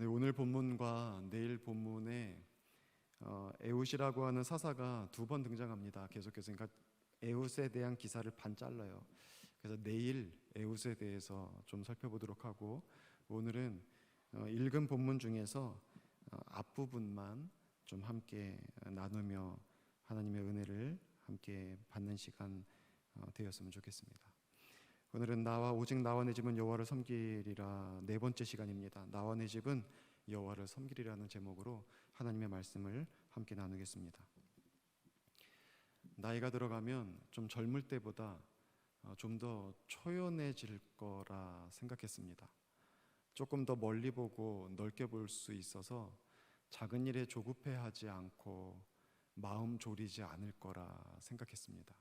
네, 오늘 본문과 내일 본문에 에웃이라고 하는 사사가 두 번 등장합니다. 계속해서. 그러니까 에웃에 대한 기사를 반 잘라요. 그래서 내일 에웃에 대해서 좀 살펴보도록 하고, 오늘은 읽은 본문 중에서 앞부분만 좀 함께 나누며 하나님의 은혜를 함께 받는 시간 되었으면 좋겠습니다. 오늘은 오직 나와 내 집은 여호와를 섬기리라 네 번째 시간입니다. 나와 내 집은 여호와를 섬기리라는 제목으로 하나님의 말씀을 함께 나누겠습니다. 나이가 들어가면 좀 젊을 때보다 좀 더 초연해질 거라 생각했습니다. 조금 더 멀리 보고 넓게 볼 수 있어서 작은 일에 조급해하지 않고 마음 졸이지 않을 거라 생각했습니다.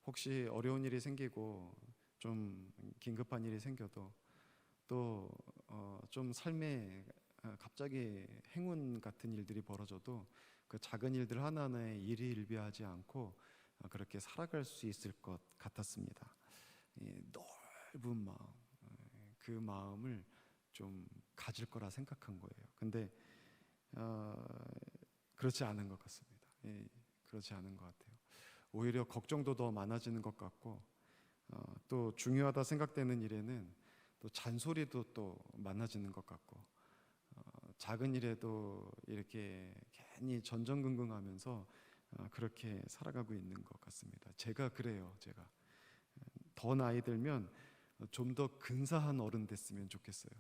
혹시 어려운 일이 생기고 좀 긴급한 일이 생겨도 또 좀 삶에 갑자기 행운 같은 일들이 벌어져도 그 작은 일들 하나하나에 일희일비하지 않고 그렇게 살아갈 수 있을 것 같았습니다. 이 넓은 마음, 그 마음을 좀 가질 거라 생각한 거예요. 근데 그렇지 않은 것 같습니다. 그렇지 않은 것 같아요. 오히려 걱정도 더 많아지는 것 같고, 또 중요하다 생각되는 일에는 또 잔소리도 또 많아지는 것 같고, 작은 일에도 이렇게 괜히 전전긍긍하면서 그렇게 살아가고 있는 것 같습니다. 제가 그래요. 제가 더 나이 들면 좀 더 근사한 어른 됐으면 좋겠어요.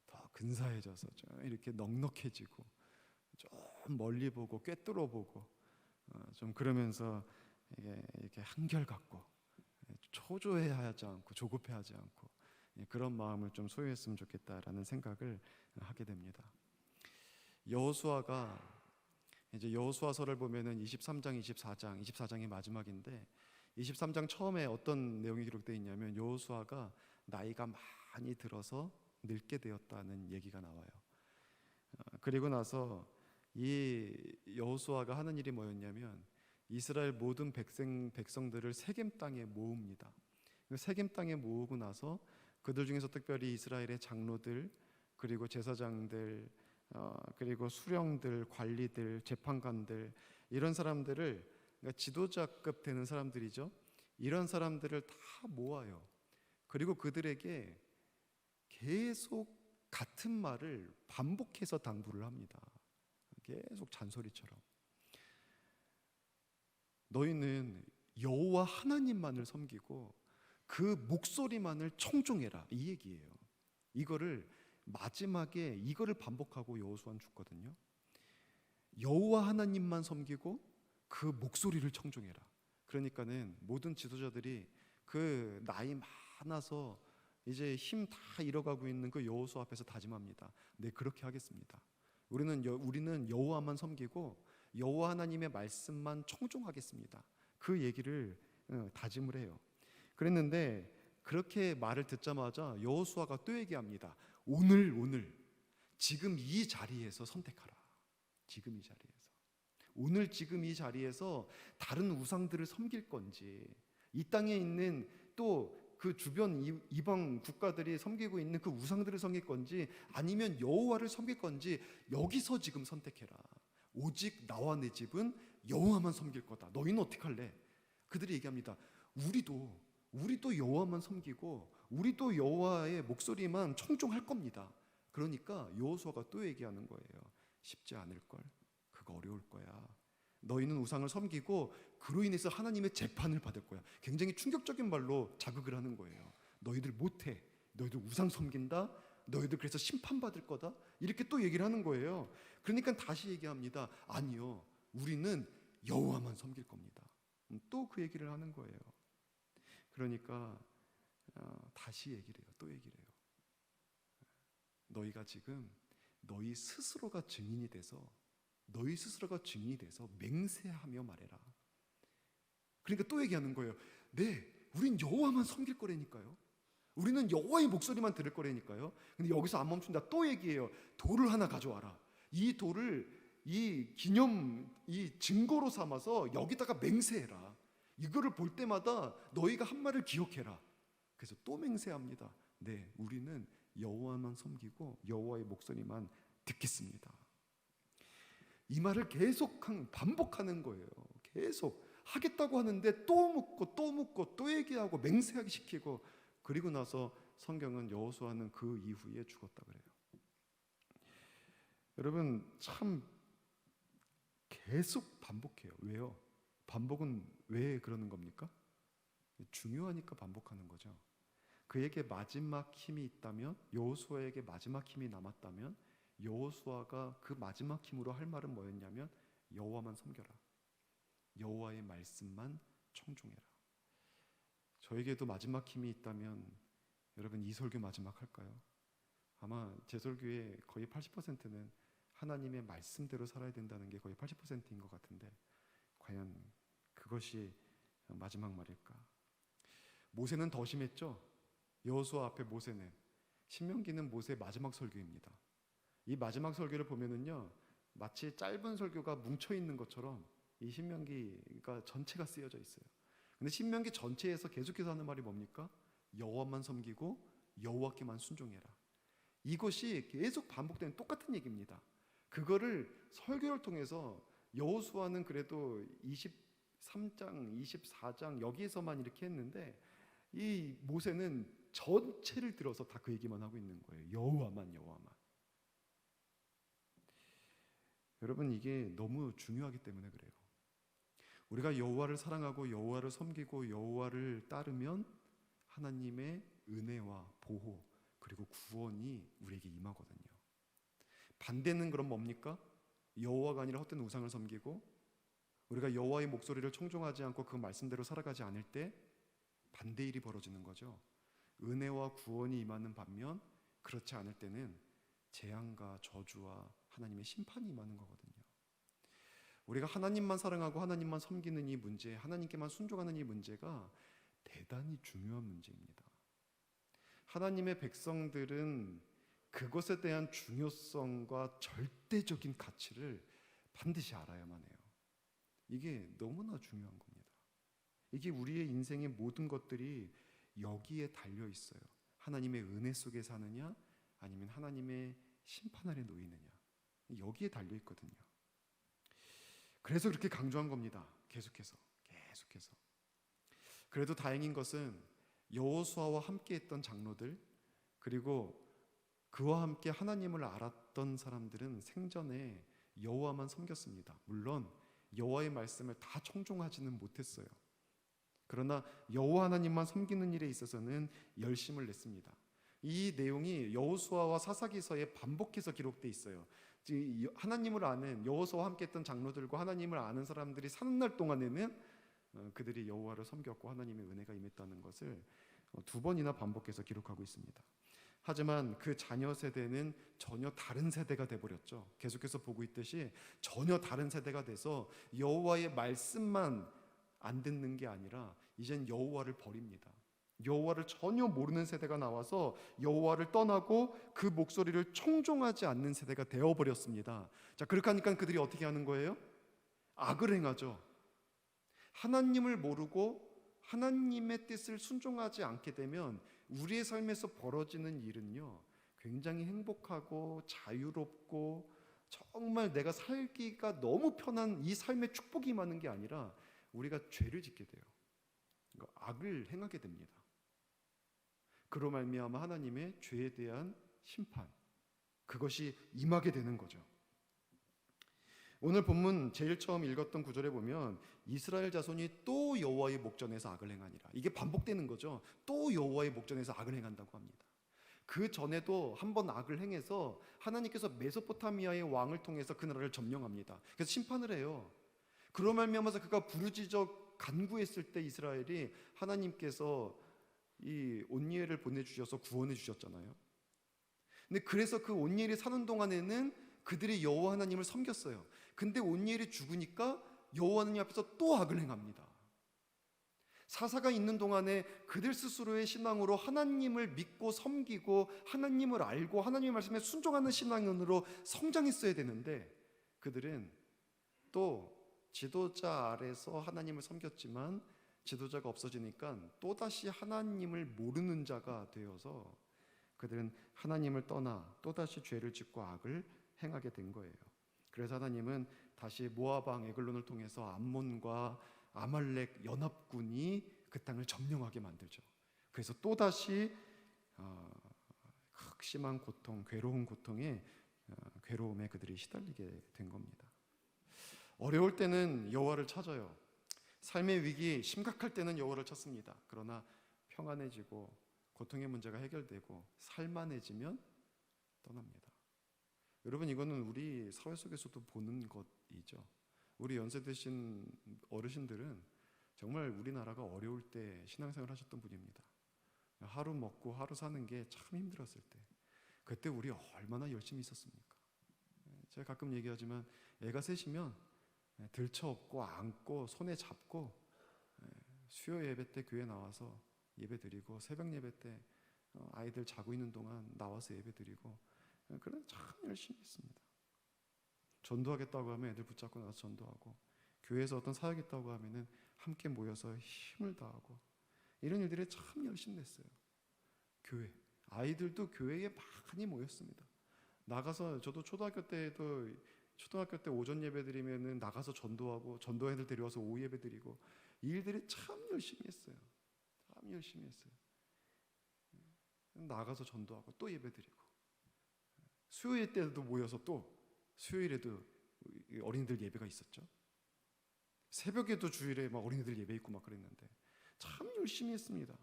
더 근사해져서 좀 이렇게 넉넉해지고 좀 멀리 보고 꿰뚫어 보고 좀 그러면서 이렇게 한결같고 초조해하지 않고 조급해하지 않고 그런 마음을 좀 소유했으면 좋겠다라는 생각을 하게 됩니다. 여호수아가 이제 여호수아서를 보면은 23장, 24장이 마지막인데 23장 처음에 어떤 내용이 기록되어 있냐면 여호수아가 나이가 많이 들어서 늙게 되었다는 얘기가 나와요. 그리고 나서 이 여호수아가 하는 일이 뭐였냐면 이스라엘 모든 백성들을 세겜 땅에 모읍니다. 세겜 땅에 모으고 나서 그들 중에서 특별히 이스라엘의 장로들, 그리고 제사장들, 그리고 수령들, 관리들, 재판관들, 이런 사람들을, 그러니까 지도자급 되는 사람들이죠. 이런 사람들을 다 모아요. 그리고 그들에게 계속 같은 말을 반복해서 당부를 합니다. 계속 잔소리처럼. 너희는 여호와 하나님만을 섬기고 그 목소리만을 청종해라, 이 얘기예요. 이거를 마지막에 이거를 반복하고 여호수아는 죽거든요. 여호와 하나님만 섬기고 그 목소리를 청종해라. 그러니까는 모든 지도자들이 그 나이 많아서 이제 힘 다 잃어가고 있는 그 여호수아 앞에서 다짐합니다. 네, 그렇게 하겠습니다. 우리는 여호와만 섬기고 여호와 하나님의 말씀만 청종하겠습니다. 그 얘기를 다짐을 해요. 그랬는데 그렇게 말을 듣자마자 여호수아가 또 얘기합니다. 오늘 지금 이 자리에서 선택하라. 지금 이 자리에서. 오늘 지금 이 자리에서 다른 우상들을 섬길 건지, 이 땅에 있는 또 그 주변 이방 국가들이 섬기고 있는 그 우상들을 섬길 건지, 아니면 여호와를 섬길 건지 여기서 지금 선택해라. 오직 나와 내 집은 여호와만 섬길 거다. 너희는 어떻게 할래? 그들이 얘기합니다. 우리도 여호와만 섬기고 우리도 여호와의 목소리만 청종할 겁니다. 그러니까 여호수아가 또 얘기하는 거예요. 쉽지 않을 걸. 그거 어려울 거야. 너희는 우상을 섬기고 그로 인해서 하나님의 재판을 받을 거야. 굉장히 충격적인 말로 자극을 하는 거예요. 너희들 못해. 너희들 우상 섬긴다. 너희들 그래서 심판받을 거다. 이렇게 또 얘기를 하는 거예요. 그러니까 다시 얘기합니다. 아니요, 우리는 여호와만 섬길 겁니다. 또 그 얘기를 하는 거예요. 그러니까 다시 얘기를 해요. 또 얘기를 해요. 너희가 지금 너희 스스로가 증인이 돼서 맹세하며 말해라. 그러니까 또 얘기하는 거예요. 네, 우린 여호와만 섬길 거라니까요. 우리는 여호와의 목소리만 들을 거라니까요. 근데 여기서 안 멈춘다. 또 얘기해요. 돌을 하나 가져와라. 이 돌을 이 증거로 삼아서 여기다가 맹세해라. 이거를 볼 때마다 너희가 한 말을 기억해라. 그래서 또 맹세합니다. 네, 우리는 여호와만 섬기고 여호와의 목소리만 듣겠습니다. 이 말을 계속 반복하는 거예요. 계속 하겠다고 하는데 또 묻고 또 묻고 또 얘기하고 맹세하게 시키고, 그리고 나서 성경은 여호수아는 그 이후에 죽었다 그래요. 여러분, 참 계속 반복해요. 왜요? 반복은 왜 그러는 겁니까? 중요하니까 반복하는 거죠. 그에게 마지막 힘이 있다면, 여호수아에게 마지막 힘이 남았다면, 여호수아가 그 마지막 힘으로 할 말은 뭐였냐면 여호와만 섬겨라, 여호와의 말씀만 청종해라. 저에게도 마지막 힘이 있다면 여러분, 이 설교 마지막 할까요? 아마 제 설교의 거의 80%는 하나님의 말씀대로 살아야 된다는 게 거의 80%인 것 같은데, 과연 그것이 마지막 말일까? 모세는 더 심했죠. 여호수아 앞에 모세는, 신명기는 모세의 마지막 설교입니다. 이 마지막 설교를 보면은요, 마치 짧은 설교가 뭉쳐 있는 것처럼 이 신명기가 전체가 쓰여져 있어요. 근데 신명기 전체에서 계속해서 하는 말이 뭡니까? 여호와만 섬기고 여호와께만 순종해라. 이것이 계속 반복되는 똑같은 얘기입니다. 그거를 설교를 통해서 여호수아는 그래도 23장, 24장 여기에서만 이렇게 했는데, 이 모세는 전체를 들어서 다 그 얘기만 하고 있는 거예요. 여호와만, 여호와만. 여러분, 이게 너무 중요하기 때문에 그래요. 우리가 여호와를 사랑하고 여호와를 섬기고 여호와를 따르면 하나님의 은혜와 보호 그리고 구원이 우리에게 임하거든요. 반대는 그럼 뭡니까? 여호와가 아니라 헛된 우상을 섬기고 우리가 여호와의 목소리를 청종하지 않고 그 말씀대로 살아가지 않을 때 반대 일이 벌어지는 거죠. 은혜와 구원이 임하는 반면 그렇지 않을 때는 재앙과 저주와 하나님의 심판이 임하는 거거든요. 우리가 하나님만 사랑하고 하나님만 섬기는 이 문제, 하나님께만 순종하는 이 문제가 대단히 중요한 문제입니다. 하나님의 백성들은 그것에 대한 중요성과 절대적인 가치를 반드시 알아야만 해요. 이게 너무나 중요한 겁니다. 이게 우리의 인생의 모든 것들이 여기에 달려 있어요. 하나님의 은혜 속에 사느냐 아니면 하나님의 심판 아래 놓이느냐, 여기에 달려 있거든요. 그래서 그렇게 강조한 겁니다. 계속해서. 그래도 다행인 것은 여호수아와 함께 했던 장로들, 그리고 그와 함께 하나님을 알았던 사람들은 생전에 여호와만 섬겼습니다. 물론 여호와의 말씀을 다 청종하지는 못했어요. 그러나 여호와 하나님만 섬기는 일에 있어서는 열심을 냈습니다. 이 내용이 여호수아와 사사기서에 반복해서 기록되어 있어요. 하나님을 아는, 여호수아와 함께 했던 장로들과 하나님을 아는 사람들이 사는 날 동안에는 그들이 여호와를 섬겼고 하나님의 은혜가 임했다는 것을 2번이나 반복해서 기록하고 있습니다. 하지만 그 자녀 세대는 전혀 다른 세대가 돼버렸죠. 계속해서 보고 있듯이 전혀 다른 세대가 돼서 여호와의 말씀만 안 듣는 게 아니라 이젠 여호와를 버립니다. 여호와를 전혀 모르는 세대가 나와서 여호와를 떠나고 그 목소리를 청종하지 않는 세대가 되어버렸습니다. 자, 그렇게 하니까 그들이 어떻게 하는 거예요? 악을 행하죠. 하나님을 모르고 하나님의 뜻을 순종하지 않게 되면 우리의 삶에서 벌어지는 일은요, 굉장히 행복하고 자유롭고 정말 내가 살기가 너무 편한 이 삶의 축복이 임하는 게 아니라 우리가 죄를 짓게 돼요. 악을 행하게 됩니다. 그로 말미암아 하나님의 죄에 대한 심판, 그것이 임하게 되는 거죠. 오늘 본문 제일 처음 읽었던 구절에 보면 이스라엘 자손이 또 여호와의 목전에서 악을 행하니라, 이게 반복되는 거죠. 또 여호와의 목전에서 악을 행한다고 합니다. 그 전에도 한번 악을 행해서 하나님께서 메소포타미아의 왕을 통해서 그 나라를 점령합니다. 그래서 심판을 해요. 그로 말미암아서 그가 부르짖어 간구했을 때 이스라엘이 하나님께서 이 온니엘을 보내주셔서 구원해 주셨잖아요. 근데 그래서 그 온니엘이 사는 동안에는 그들이 여호와 하나님을 섬겼어요. 근데 온니엘이 죽으니까 여호와 하나님 앞에서 또 악을 행합니다. 사사가 있는 동안에 그들 스스로의 신앙으로 하나님을 믿고 섬기고 하나님을 알고 하나님의 말씀에 순종하는 신앙으로 성장했어야 되는데 그들은 또 지도자 아래서 하나님을 섬겼지만 지도자가 없어지니까 또다시 하나님을 모르는 자가 되어서 그들은 하나님을 떠나 또다시 죄를 짓고 악을 행하게 된 거예요. 그래서 하나님은 다시 모압 왕 에글론을 통해서 암몬과 아말렉 연합군이 그 땅을 점령하게 만들죠. 그래서 또다시 극심한 고통, 괴로운 고통에 괴로움에 그들이 시달리게 된 겁니다. 어려울 때는 여호와를 찾아요. 삶의 위기 심각할 때는 여호와를 찾습니다. 그러나 평안해지고 고통의 문제가 해결되고 살만해지면 떠납니다. 여러분, 이거는 우리 사회 속에서도 보는 것이죠. 우리 연세 드신 어르신들은 정말 우리나라가 어려울 때 신앙생활 하셨던 분입니다. 하루 먹고 하루 사는 게 참 힘들었을 때, 그때 우리 얼마나 열심히 있었습니까? 제가 가끔 얘기하지만 애가 셋이면 들쳐업고 안고 손에 잡고 수요 예배 때 교회 나와서 예배 드리고, 새벽 예배 때 아이들 자고 있는 동안 나와서 예배 드리고, 그런 참 열심히 했습니다. 전도하겠다고 하면 애들 붙잡고 나가서 전도하고, 교회에서 어떤 사역 있다고 하면은 함께 모여서 힘을 다하고, 이런 일들에 참 열심냈어요. 교회, 아이들도 교회에 많이 모였습니다. 나가서, 저도 초등학교 때 오전 예배 드리면은 나가서 전도하고, 전도 애들 데려와서 오후 예배 드리고, 이 일들이 참 열심히 했어요. 참 열심히 했어요. 나가서 전도하고 또 예배 드리고, 수요일 때도 모여서 또 수요일에도 어린이들 예배가 있었죠. 새벽에도 주일에 막 어린이들 예배 있고 막 그랬는데 참 열심히 했습니다.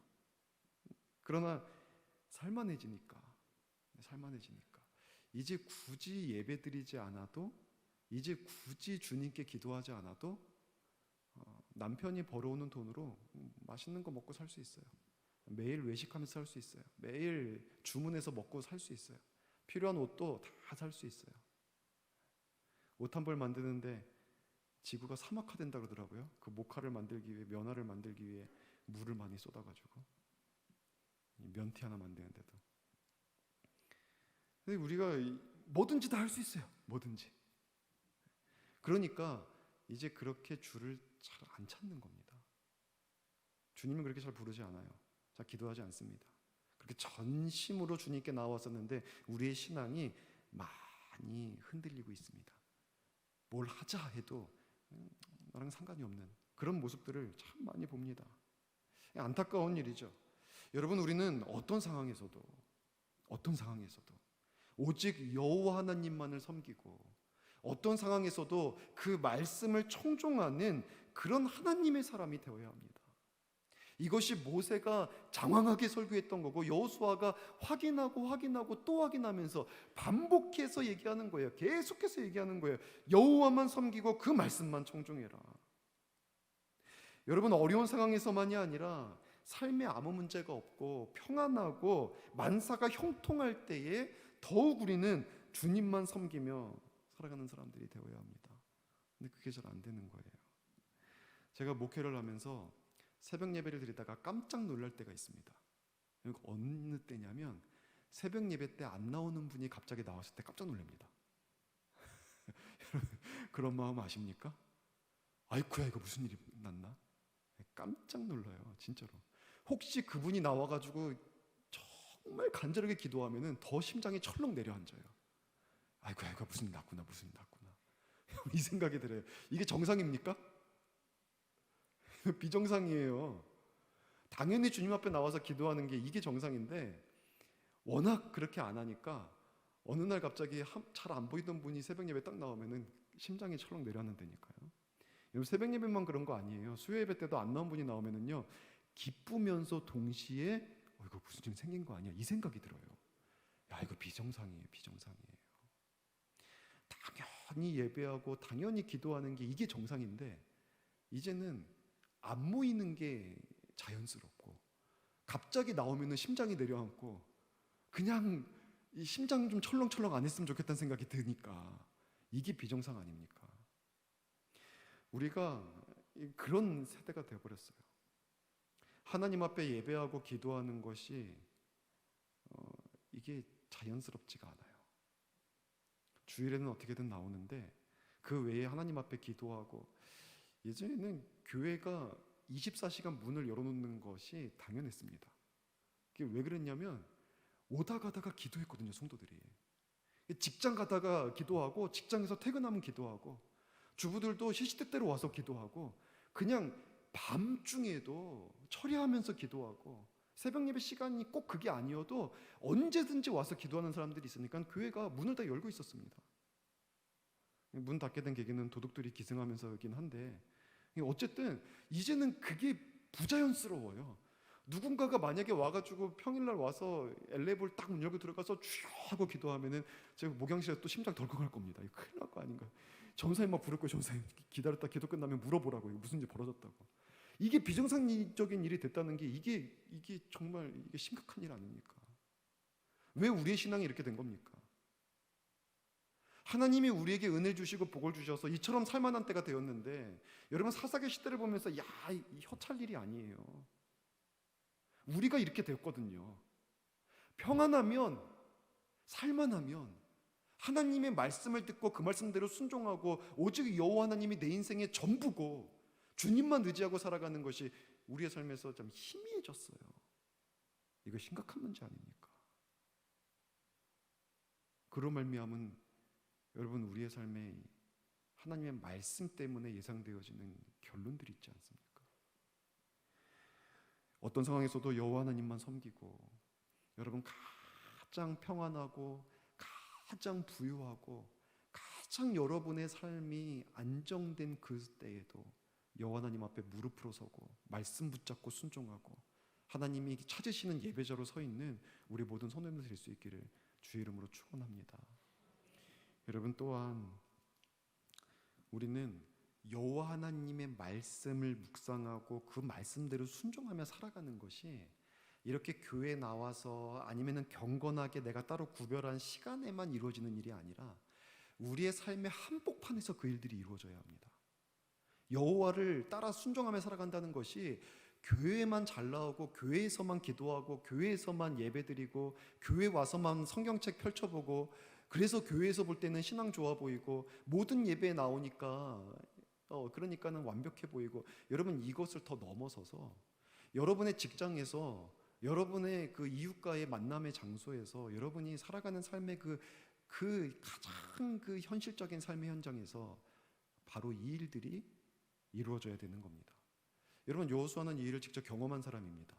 그러나 살만해지니까 이제 굳이 예배 드리지 않아도, 이제 굳이 주님께 기도하지 않아도 남편이 벌어오는 돈으로 맛있는 거 먹고 살 수 있어요. 매일 외식하면서 살 수 있어요. 매일 주문해서 먹고 살 수 있어요. 필요한 옷도 다 살 수 있어요. 옷 한 벌 만드는데 지구가 사막화된다 그러더라고요. 그 모카를 만들기 위해, 면화를 만들기 위해 물을 많이 쏟아가지고, 면티 하나 만드는데도. 근데 우리가 뭐든지 다 할 수 있어요. 뭐든지. 그러니까 이제 그렇게 주를 잘 안 찾는 겁니다. 주님은 그렇게 잘 부르지 않아요. 잘 기도하지 않습니다. 그렇게 전심으로 주님께 나왔었는데 우리의 신앙이 많이 흔들리고 있습니다. 뭘 하자 해도 나랑 상관이 없는 그런 모습들을 참 많이 봅니다. 안타까운 일이죠. 여러분, 우리는 어떤 상황에서도 오직 여호와 하나님만을 섬기고, 어떤 상황에서도 그 말씀을 청종하는 그런 하나님의 사람이 되어야 합니다. 이것이 모세가 장황하게 설교했던 거고, 여호수아가 확인하고 또 확인하면서 반복해서 얘기하는 거예요. 계속해서 얘기하는 거예요. 여호와만 섬기고 그 말씀만 청종해라. 여러분, 어려운 상황에서만이 아니라 삶에 아무 문제가 없고 평안하고 만사가 형통할 때에 더욱 우리는 주님만 섬기며 살아가는 사람들이 되어야 합니다. 근데 그게 잘 안 되는 거예요. 제가 목회를 하면서 새벽 예배를 드리다가 깜짝 놀랄 때가 있습니다. 어느 때냐면 새벽 예배 때 안 나오는 분이 갑자기 나왔을 때 깜짝 놀랍니다. 그런 마음 아십니까? 아이쿠야, 이거 무슨 일이 났나? 깜짝 놀라요, 진짜로. 혹시 그분이 나와가지고 정말 간절하게 기도하면은 더 심장이 철렁 내려앉아요. 아이쿠야, 이거 무슨 일 났구나. 이 생각이 들어요. 이게 정상입니까? 비정상이에요. 당연히 주님 앞에 나와서 기도하는 게 이게 정상인데, 워낙 그렇게 안 하니까 어느 날 갑자기 잘 안 보이던 분이 새벽 예배 딱 나오면은 심장이 철렁 내려앉는다니까요. 여러분, 새벽 예배만 그런 거 아니에요. 수요 예배 때도 안 나온 분이 나오면은요, 기쁘면서 동시에 이거 무슨 일 생긴 거 아니야, 이 생각이 들어요. 야, 이거 비정상이에요. 당연히 예배하고 당연히 기도하는 게 이게 정상인데, 이제는 안 모이는 게 자연스럽고, 갑자기 나오면은 심장이 내려앉고, 그냥 이 심장 좀 철렁철렁 안 했으면 좋겠다는 생각이 드니까 이게 비정상 아닙니까? 우리가 그런 세대가 되어버렸어요. 하나님 앞에 예배하고 기도하는 것이 이게 자연스럽지가 않아요. 주일에는 어떻게든 나오는데 그 외에 하나님 앞에 기도하고, 예전에는 교회가 24시간 문을 열어놓는 것이 당연했습니다. 그게 왜 그랬냐면 오다 가다가 기도했거든요, 성도들이. 직장 가다가 기도하고, 직장에서 퇴근하면 기도하고, 주부들도 시시때때로 와서 기도하고, 그냥 밤중에도 처리하면서 기도하고, 새벽 예배 시간이 꼭 그게 아니어도 언제든지 와서 기도하는 사람들이 있으니까 교회가 문을 다 열고 있었습니다. 문 닫게 된 계기는 도둑들이 기승하면서이긴 한데, 어쨌든 이제는 그게 부자연스러워요. 누군가가 만약에 와가지고 평일날 와서 엘리베이터를 딱 문 열고 들어가서 주여 하고 기도하면은 제가 목양실에서 또 심장 덜컥할 겁니다. 이거 큰일 날 거 아닌가. 전사님 막 부를 거예요. 전사님 기다렸다 기도 끝나면 물어보라고. 이거 무슨 일이 벌어졌다고. 이게 비정상적인 일이 됐다는 게 이게 정말 이게 심각한 일 아닙니까? 왜 우리의 신앙이 이렇게 된 겁니까? 하나님이 우리에게 은혜 주시고 복을 주셔서 이처럼 살만한 때가 되었는데, 여러분 사사기 시대를 보면서 이 혀찰 일이 아니에요. 우리가 이렇게 되었거든요. 평안하면, 살만하면, 하나님의 말씀을 듣고 그 말씀대로 순종하고 오직 여호와 하나님이 내 인생의 전부고 주님만 의지하고 살아가는 것이 우리의 삶에서 좀 희미해졌어요. 이거 심각한 문제 아닙니까? 그로 말미암은 여러분 우리의 삶에 하나님의 말씀 때문에 예상되어지는 결론들이 있지 않습니까? 어떤 상황에서도 여호와 하나님만 섬기고, 여러분 가장 평안하고 가장 부유하고 가장 여러분의 삶이 안정된 그 때에도 여호와 하나님 앞에 무릎으로 서고 말씀 붙잡고 순종하고 하나님이 찾으시는 예배자로 서 있는 우리 모든 성도님들 될 수 있기를 주의 이름으로 축원합니다. 여러분 또한 우리는 여호와 하나님의 말씀을 묵상하고 그 말씀대로 순종하며 살아가는 것이 이렇게 교회에 나와서 아니면은 경건하게 내가 따로 구별한 시간에만 이루어지는 일이 아니라 우리의 삶의 한복판에서 그 일들이 이루어져야 합니다. 여호와를 따라 순종하며 살아간다는 것이 교회에만 잘 나오고 교회에서만 기도하고 교회에서만 예배드리고 교회 와서만 성경책 펼쳐보고 그래서 교회에서 볼 때는 신앙 좋아 보이고 모든 예배에 나오니까 그러니까는 완벽해 보이고, 여러분 이것을 더 넘어서서 여러분의 직장에서 여러분의 그 이웃과의 만남의 장소에서 여러분이 살아가는 삶의 그 가장 그 현실적인 삶의 현장에서 바로 이 일들이 이루어져야 되는 겁니다. 여러분 여호수아는 이 일을 직접 경험한 사람입니다.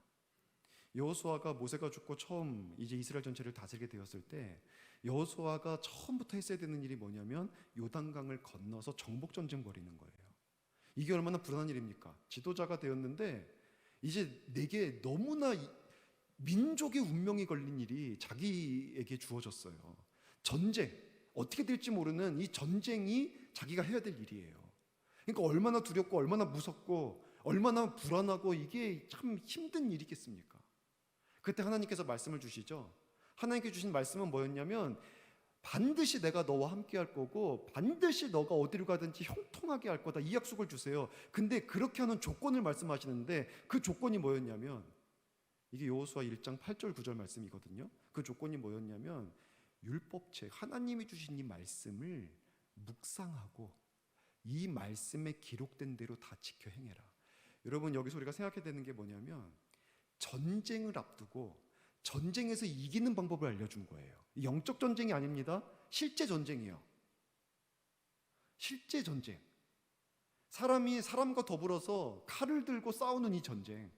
여호수아가 모세가 죽고 처음 이제 이스라엘 전체를 다스리게 되었을 때 여호수아가 처음부터 했어야 되는 일이 뭐냐면 요단강을 건너서 정복 전쟁 벌이는 거예요. 이게 얼마나 불안한 일입니까? 지도자가 되었는데 이제 내게 너무나 민족의 운명이 걸린 일이 자기에게 주어졌어요. 전쟁, 어떻게 될지 모르는 이 전쟁이 자기가 해야 될 일이에요. 그러니까 얼마나 두렵고 얼마나 무섭고 얼마나 불안하고 이게 참 힘든 일이겠습니까? 그때 하나님께서 말씀을 주시죠. 하나님께 주신 말씀은 뭐였냐면 반드시 내가 너와 함께 할 거고 반드시 너가 어디로 가든지 형통하게 할 거다, 이 약속을 주세요. 근데 그렇게 하는 조건을 말씀하시는데 그 조건이 뭐였냐면, 이게 여호수아 1장 8절 9절 말씀이거든요. 그 조건이 뭐였냐면 율법책, 하나님이 주신 이 말씀을 묵상하고 이 말씀에 기록된 대로 다 지켜 행해라. 여러분 여기서 우리가 생각해야 되는 게 뭐냐면 전쟁을 앞두고 전쟁에서 이기는 방법을 알려준 거예요. 영적 전쟁이 아닙니다. 실제 전쟁이에요. 실제 전쟁. 사람이 사람과 더불어서 칼을 들고 싸우는 이 전쟁,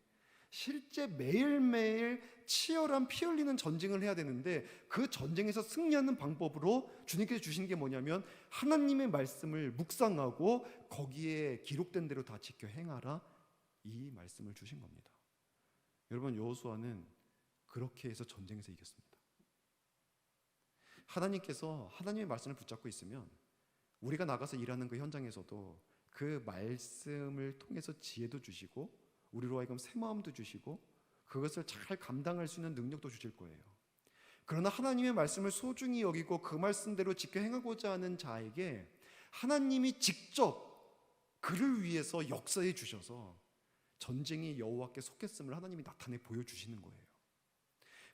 실제 매일매일 치열한 피 흘리는 전쟁을 해야 되는데 그 전쟁에서 승리하는 방법으로 주님께서 주신 게 뭐냐면 하나님의 말씀을 묵상하고 거기에 기록된 대로 다 지켜 행하라, 이 말씀을 주신 겁니다. 여러분 여호수아는 그렇게 해서 전쟁에서 이겼습니다. 하나님께서 하나님의 말씀을 붙잡고 있으면 우리가 나가서 일하는 그 현장에서도 그 말씀을 통해서 지혜도 주시고 우리로 하여금 새 마음도 주시고 그것을 잘 감당할 수 있는 능력도 주실 거예요. 그러나 하나님의 말씀을 소중히 여기고 그 말씀대로 지켜 행하고자 하는 자에게 하나님이 직접 그를 위해서 역사해 주셔서 전쟁이 여호와께 속했음을 하나님이 나타내 보여주시는 거예요.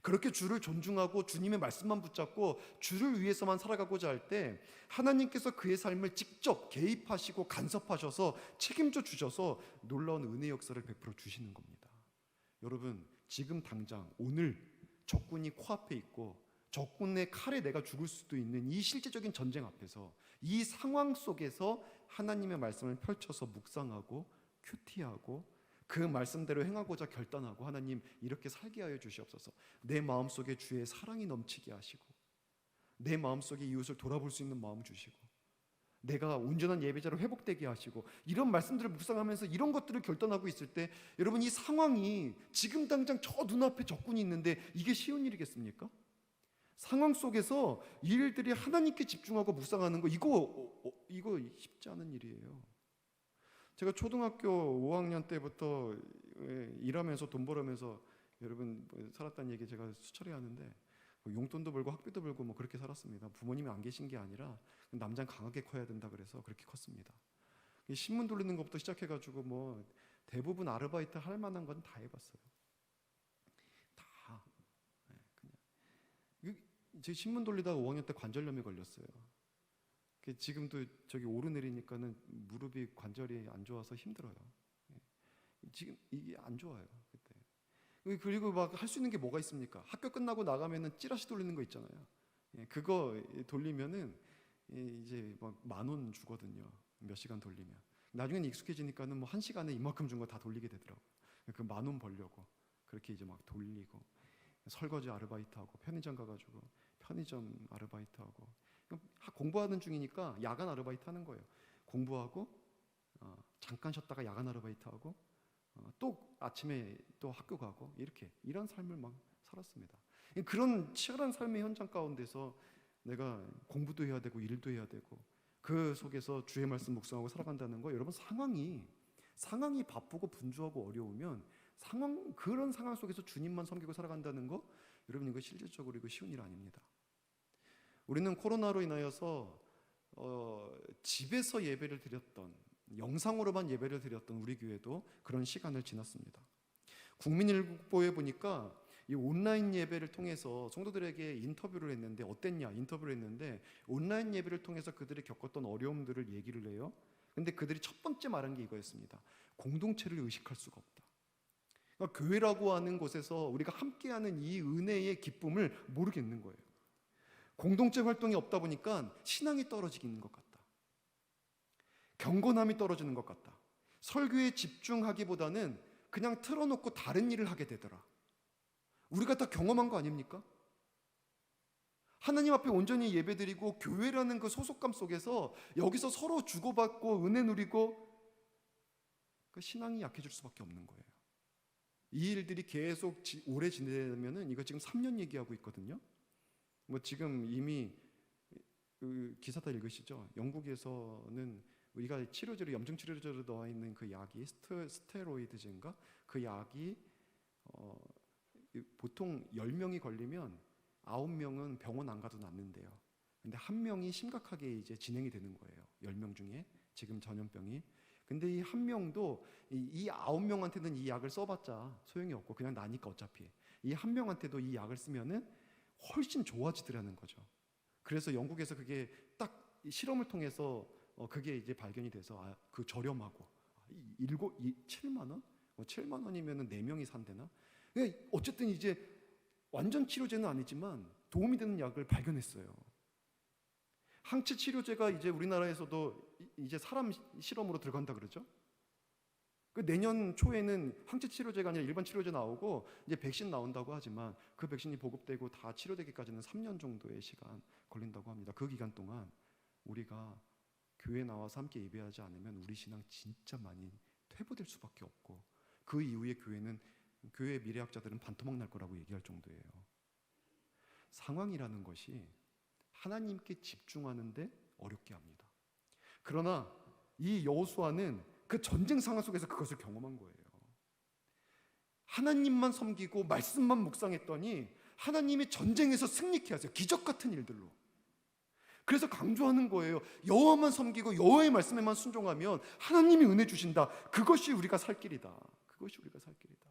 그렇게 주를 존중하고 주님의 말씀만 붙잡고 주를 위해서만 살아가고자 할 때 하나님께서 그의 삶을 직접 개입하시고 간섭하셔서 책임져 주셔서 놀라운 은혜 역사를 베풀어 주시는 겁니다. 여러분 지금 당장 오늘 적군이 코앞에 있고 적군의 칼에 내가 죽을 수도 있는 이 실제적인 전쟁 앞에서, 이 상황 속에서 하나님의 말씀을 펼쳐서 묵상하고 큐티하고 그 말씀대로 행하고자 결단하고, 하나님 이렇게 살게 하여 주시옵소서. 내 마음속에 주의 사랑이 넘치게 하시고, 내 마음속에 이웃을 돌아볼 수 있는 마음 주시고, 내가 온전한 예배자로 회복되게 하시고, 이런 말씀들을 묵상하면서 이런 것들을 결단하고 있을 때, 여러분 이 상황이 지금 당장 저 눈앞에 적군이 있는데 이게 쉬운 일이겠습니까? 상황 속에서 이 일들이 하나님께 집중하고 묵상하는 거, 이거 쉽지 않은 일이에요. 제가 초등학교 5학년 때부터 일하면서 돈 벌으면서 여러분 살았다는 얘기 제가 수차례 하는데, 용돈도 벌고 학비도 벌고 뭐 그렇게 살았습니다. 부모님이 안 계신 게 아니라 남자는 강하게 커야 된다 그래서 그렇게 컸습니다. 신문 돌리는 것부터 시작해가지고 뭐 대부분 아르바이트 할 만한 건 다 해봤어요. 다. 그냥 제 신문 돌리다가 5학년 때 관절염에 걸렸어요. 지금도 저기 오르내리니까는 무릎이 관절이 안 좋아서 힘들어요. 지금 이게 안 좋아요. 그때. 그리고 막 할 수 있는 게 뭐가 있습니까? 학교 끝나고 나가면은 찌라시 돌리는 거 있잖아요. 그거 돌리면은 이제 막 10,000원 주거든요. 몇 시간 돌리면. 나중에는 익숙해지니까는 뭐 1시간에 이만큼 준 거 다 돌리게 되더라고요. 그 10,000원 벌려고 그렇게 이제 막 돌리고, 설거지 아르바이트하고, 편의점 가가지고 편의점 아르바이트하고, 공부하는 중이니까 야간 아르바이트 하는 거예요. 공부하고 잠깐 쉬었다가 야간 아르바이트 하고, 또 아침에 또 학교 가고, 이런 삶을 막 살았습니다. 그런 치열한 삶의 현장 가운데서 내가 공부도 해야 되고 일도 해야 되고, 그 속에서 주의 말씀 묵상하고 살아간다는 거, 여러분 상황이 바쁘고 분주하고 어려우면 그런 상황 속에서 주님만 섬기고 살아간다는 거, 여러분 이거 실질적으로 이거 쉬운 일 아닙니다. 우리는 코로나로 인하여서 집에서 예배를 드렸던, 영상으로만 예배를 드렸던 우리 교회도 그런 시간을 지났습니다. 국민일보에 보니까 이 온라인 예배를 통해서 성도들에게 인터뷰를 했는데 어땠냐, 인터뷰를 했는데 온라인 예배를 통해서 그들이 겪었던 어려움들을 얘기를 해요. 근데 그들이 첫 번째 말한 게 이거였습니다. 공동체를 의식할 수가 없다. 그러니까 교회라고 하는 곳에서 우리가 함께하는 이 은혜의 기쁨을 모르겠는 거예요. 공동체 활동이 없다 보니까 신앙이 떨어지는 것 같다. 경건함이 떨어지는 것 같다. 설교에 집중하기보다는 그냥 틀어놓고 다른 일을 하게 되더라. 우리가 다 경험한 거 아닙니까? 하나님 앞에 온전히 예배드리고 교회라는 그 소속감 속에서 여기서 서로 주고받고 은혜 누리고, 그 신앙이 약해질 수밖에 없는 거예요. 이 일들이 계속 오래 지내면은, 이거 지금 3년 얘기하고 있거든요. 뭐 지금 이미 그 기사 다 읽으시죠? 영국에서는 우리가 치료제로, 염증 치료제로 나와 있는 그 약이 스테로이드제인가? 그 약이 보통 10명이 걸리면 9명은 병원 안 가도 낫는데요. 근데 1명이 심각하게 이제 진행이 되는 거예요. 10명 중에 지금 전염병이. 근데 이 1명도 이 9명한테는 이 약을 써봤자 소용이 없고 그냥 나니까 어차피 이 1명한테도 이 약을 쓰면은 훨씬 좋아지더라는 거죠. 그래서 영국에서 그게 딱 실험을 통해서 그게 이제 발견이 돼서 그 저렴하고 7만 원? 7만 원이면은 4명이 산대나? 어쨌든 이제 완전 치료제는 아니지만 도움이 되는 약을 발견했어요. 항체 치료제가 이제 우리나라에서도 이제 사람 실험으로 들어간다 그러죠. 그 내년 초에는 항체 치료제가 아니라 일반 치료제 나오고 이제 백신 나온다고 하지만, 그 백신이 보급되고 다 치료되기까지는 3년 정도의 시간 걸린다고 합니다. 그 기간 동안 우리가 교회 나와서 함께 예배하지 않으면 우리 신앙 진짜 많이 퇴보될 수밖에 없고, 그 이후에 교회 미래학자들은 반토막 날 거라고 얘기할 정도예요. 상황이라는 것이 하나님께 집중하는데 어렵게 합니다. 그러나 이 여호수아는 그 전쟁 상황 속에서 그것을 경험한 거예요. 하나님만 섬기고 말씀만 묵상했더니 하나님이 전쟁에서 승리케 하세요. 기적 같은 일들로. 그래서 강조하는 거예요. 여호와만 섬기고 여호와의 말씀에만 순종하면 하나님이 은혜 주신다. 그것이 우리가 살 길이다. 그것이 우리가 살 길이다.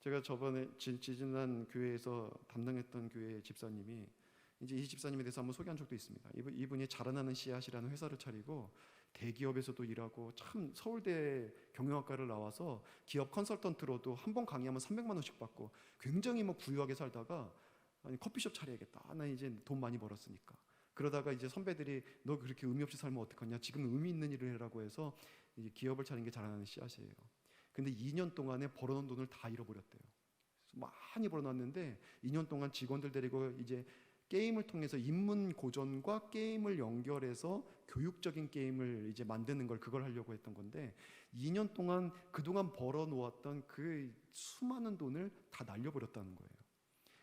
제가 저번에 지지난 교회에서 담당했던 교회 집사님이, 이제 이 집사님에 대해서 한번 소개한 적도 있습니다. 이분이 자라나는 씨앗이라는 회사를 차리고 대기업에서도 일하고 참 서울대 경영학과를 나와서 기업 컨설턴트로도 한 번 강의하면 300만 원씩 받고 굉장히 뭐 부유하게 살다가 아니 커피숍 차려야겠다. 나 이제 돈 많이 벌었으니까. 그러다가 이제 선배들이 너 그렇게 의미 없이 살면 어떡하냐. 지금 의미 있는 일을 해라고 해서 이제 기업을 차린 게 자라나는 씨앗이에요. 근데 2년 동안에 벌어놓은 돈을 다 잃어버렸대요. 많이 벌어놨는데 2년 동안 직원들 데리고 이제 게임을 통해서 인문 고전과 게임을 연결해서 교육적인 게임을 이제 만드는 걸 그걸 하려고 했던 건데 2년 동안 그동안 벌어놓았던 그 수많은 돈을 다 날려버렸다는 거예요.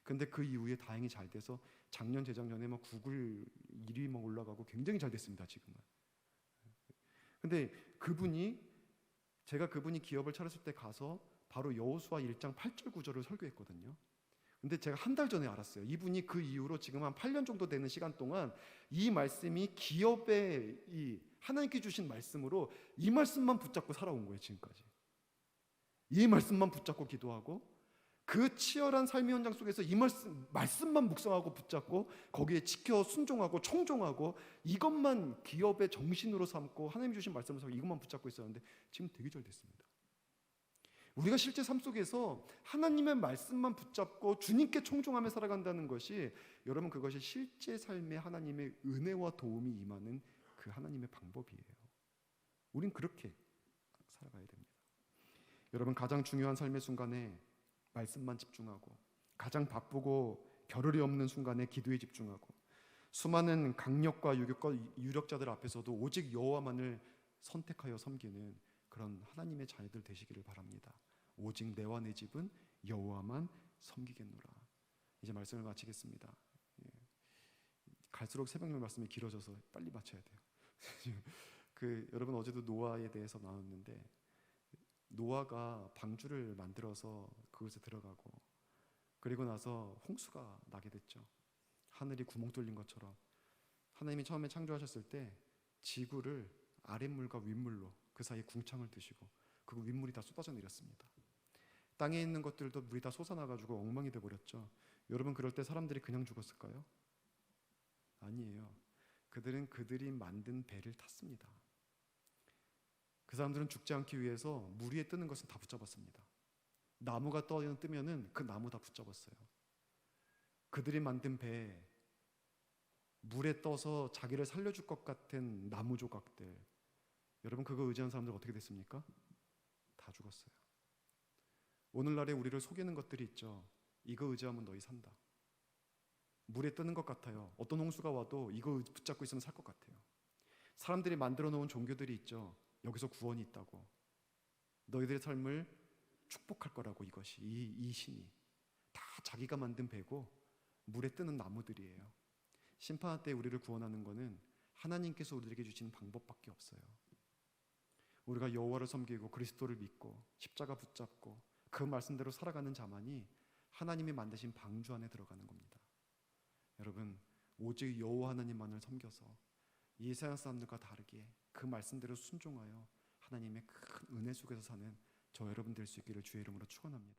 근데 그 이후에 다행히 잘 돼서 작년 재작년에 뭐 구글 1위 뭐 올라가고 굉장히 잘 됐습니다 지금은. 근데 제가 그분이 기업을 차렸을 때 가서 바로 여호수아 1장 8절 9절을 설교했거든요. 근데 제가 한 달 전에 알았어요. 이분이 그 이후로 지금 한 8년 정도 되는 시간 동안 이 말씀이 기업의 이 하나님께 주신 말씀으로 이 말씀만 붙잡고 살아온 거예요. 지금까지 이 말씀만 붙잡고 기도하고 그 치열한 삶의 현장 속에서 이 말씀만 묵상하고 붙잡고 거기에 지켜 순종하고 청종하고 이것만 기업의 정신으로 삼고 하나님 주신 말씀을 삼고 이것만 붙잡고 있었는데 지금 되게 잘 됐습니다. 우리가 실제 삶 속에서 하나님의 말씀만 붙잡고 주님께 청종하며 살아간다는 것이 여러분 그것이 실제 삶에 하나님의 은혜와 도움이 임하는 그 하나님의 방법이에요. 우린 그렇게 살아가야 됩니다. 여러분 가장 중요한 삶의 순간에 말씀만 집중하고 가장 바쁘고 겨를이 없는 순간에 기도에 집중하고 수많은 강력과 유력자들 앞에서도 오직 여호와만을 선택하여 섬기는 그런 하나님의 자녀들 되시기를 바랍니다. 오직 내와 내 집은 여호와만 섬기겠노라. 이제 말씀을 마치겠습니다. 갈수록 새벽녘 말씀이 길어져서 빨리 마쳐야 돼요. 여러분 어제도 노아에 대해서 나눴는데 노아가 방주를 만들어서 그곳에 들어가고 그리고 나서 홍수가 나게 됐죠. 하늘이 구멍 뚫린 것처럼 하나님이 처음에 창조하셨을 때 지구를 아랫물과 윗물로 그 사이에 궁창을 두시고 그 윗물이 다 쏟아져 내렸습니다. 땅에 있는 것들도 물이 다 솟아나가지고 엉망이 돼버렸죠. 여러분 그럴 때 사람들이 그냥 죽었을까요? 아니에요. 그들은 그들이 만든 배를 탔습니다. 그 사람들은 죽지 않기 위해서 물 위에 뜨는 것은 다 붙잡았습니다. 나무가 뜨면은 그 나무 다 붙잡았어요. 그들이 만든 배에 물에 떠서 자기를 살려줄 것 같은 나무 조각들, 여러분 그거 의지한 사람들 어떻게 됐습니까? 다 죽었어요. 오늘날에 우리를 속이는 것들이 있죠. 이거 의지하면 너희 산다. 물에 뜨는 것 같아요. 어떤 홍수가 와도 이거 붙잡고 있으면 살 것 같아요. 사람들이 만들어 놓은 종교들이 있죠. 여기서 구원이 있다고. 너희들의 삶을 축복할 거라고 이것이 이 신이 다 자기가 만든 배고 물에 뜨는 나무들이에요. 심판할 때 우리를 구원하는 것은 하나님께서 우리에게 주신 방법밖에 없어요. 우리가 여호와를 섬기고 그리스도를 믿고 십자가 붙잡고 그 말씀대로 살아가는 자만이 하나님이 만드신 방주 안에 들어가는 겁니다. 여러분 오직 여호와 하나님만을 섬겨서 이 세상 사람들과 다르게 그 말씀대로 순종하여 하나님의 큰 은혜 속에서 사는 저 여러분 될 수 있기를 주의 이름으로 축원합니다.